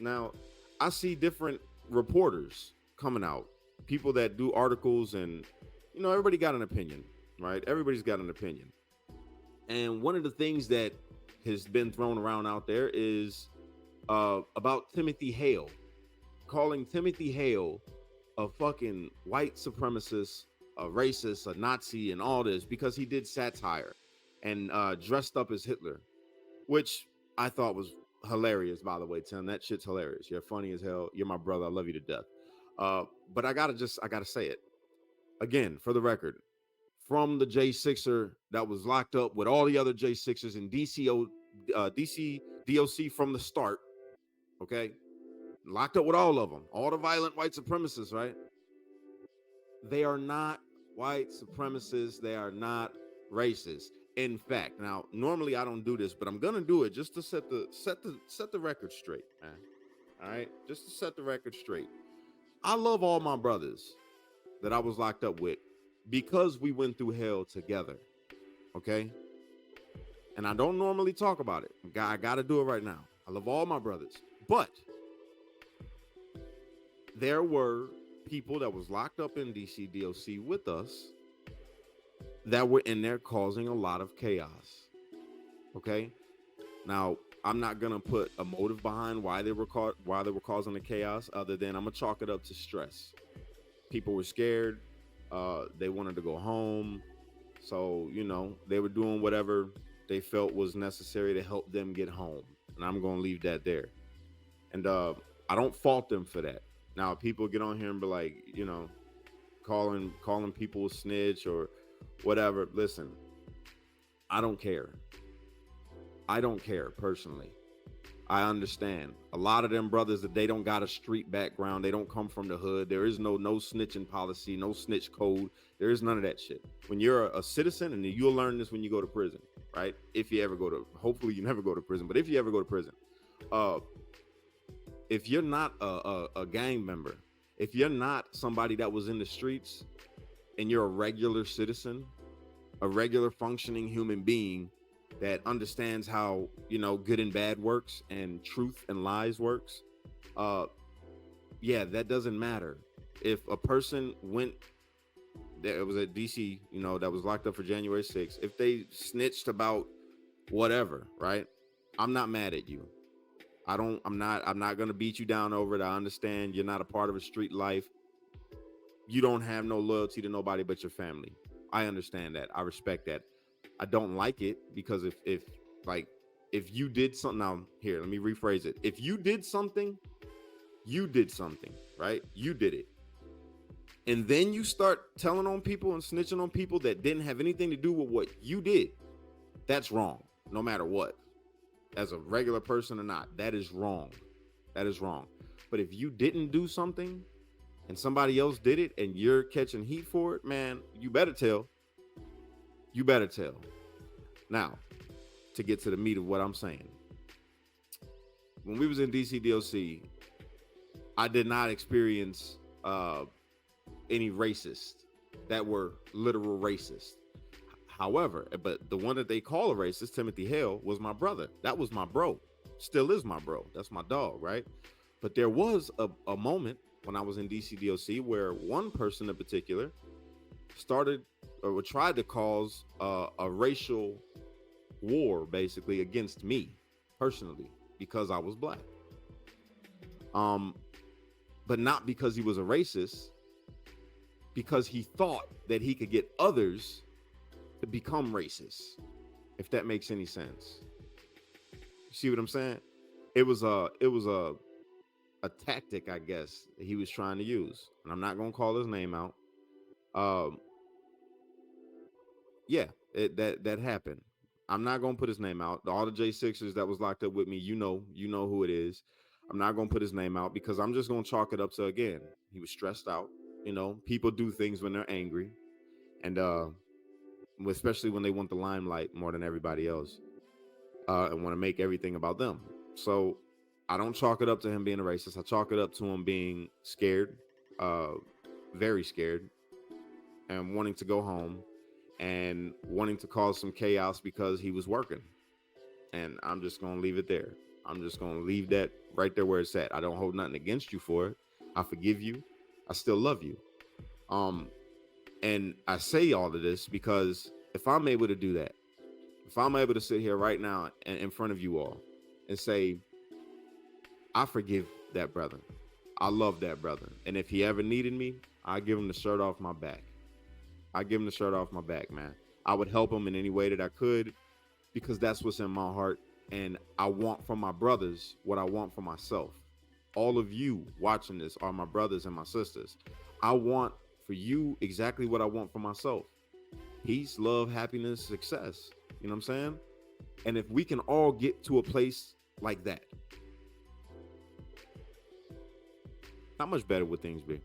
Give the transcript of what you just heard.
Now, I see different reporters coming out, people that do articles, and everybody got an opinion, right? Everybody's got an opinion. And one of the things that has been thrown around out there is about Timothy Hale, calling Timothy Hale a fucking white supremacist, a racist, a Nazi, and all this because he did satire and dressed up as Hitler, which I thought was hilarious. By the way, Tim, that shit's hilarious. You're funny as hell. You're my brother. I love you to death. But I gotta say it again for the record. From the J6er that was locked up with all the other J6ers in DC DOC from the start. Okay, locked up with all of them, all the violent white supremacists, right? They are not white supremacists. They are not racist. In fact, now normally I don't do this, but I'm gonna do it just to set the record straight, man. All right, just to set the record straight. I love all my brothers that I was locked up with because we went through hell together. Okay, and I don't normally talk about it. I got to do it right now. I love all my brothers, but there were people that was locked up in DC DOC with us that were in there causing a lot of chaos. Okay, now I'm not gonna put a motive behind why they were causing the chaos, other than I'm gonna chalk it up to stress. People were scared. They wanted to go home, so they were doing whatever they felt was necessary to help them get home, and I'm gonna leave that there. And I don't fault them for that. Now people get on here and be like, calling people a snitch or whatever. Listen, I don't care. I don't care personally. I understand a lot of them brothers that they don't got a street background. They don't come from the hood. There is no snitching policy, no snitch code. There is none of that shit. When you're a citizen, and you'll learn this when you go to prison, right? If you ever go to, hopefully you never go to prison, but if you ever go to prison, if you're not a gang member, if you're not somebody that was in the streets, and you're a regular citizen, a regular functioning human being that understands how good and bad works and truth and lies works, yeah, that doesn't matter. If a person went, that was at DC, that was locked up for January 6th, if they snitched about whatever, right? I'm not mad at you. I'm not gonna beat you down over it. I understand you're not a part of a street life. You don't have no loyalty to nobody but your family. I understand that. I respect that. I don't like it because if you did something, now here, let me rephrase it. If you did something, right? You did it. And then you start telling on people and snitching on people that didn't have anything to do with what you did. That's wrong, no matter what. As a regular person or not, that is wrong. That is wrong. But if you didn't do something and somebody else did it and you're catching heat for it, man, you better tell. You better tell. Now, to get to the meat of what I'm saying. When we was in DC DOC, I did not experience any racists that were literal racists. However, but the one that they call a racist, Timothy Hale, was my brother. That was my bro. Still is my bro. That's my dog, right? But there was a moment when I was in DC DOC where one person in particular started or tried to cause a racial war, basically, against me personally because I was black. But not because he was a racist, because he thought that he could get others to become racist, if that makes any sense. You see what I'm saying? It was a tactic, I guess, that he was trying to use, and I'm not gonna call his name out. Yeah, that happened. I'm not gonna put his name out. All the J6ers that was locked up with me, you know who it is. I'm not gonna put his name out because I'm just gonna chalk it up to, again, he was stressed out. People do things when they're angry, and especially when they want the limelight more than everybody else, and want to make everything about them. So I don't chalk it up to him being a racist. I chalk it up to him being scared, very scared, and wanting to go home and wanting to cause some chaos because he was working. And I'm just going to leave it there. I'm just going to leave that right there where it's at. I don't hold nothing against you for it. I forgive you. I still love you. And I say all of this because if I'm able to do that, if I'm able to sit here right now in front of you all and say, I forgive that brother. I love that brother. And if he ever needed me, I give him the shirt off my back. I give him the shirt off my back, man. I would help him in any way that I could because that's what's in my heart. And I want from my brothers what I want for myself. All of you watching this are my brothers and my sisters. I want for you exactly what I want for myself. Peace, love, happiness, success. You know what I'm saying? And if we can all get to a place like that, how much better would things be?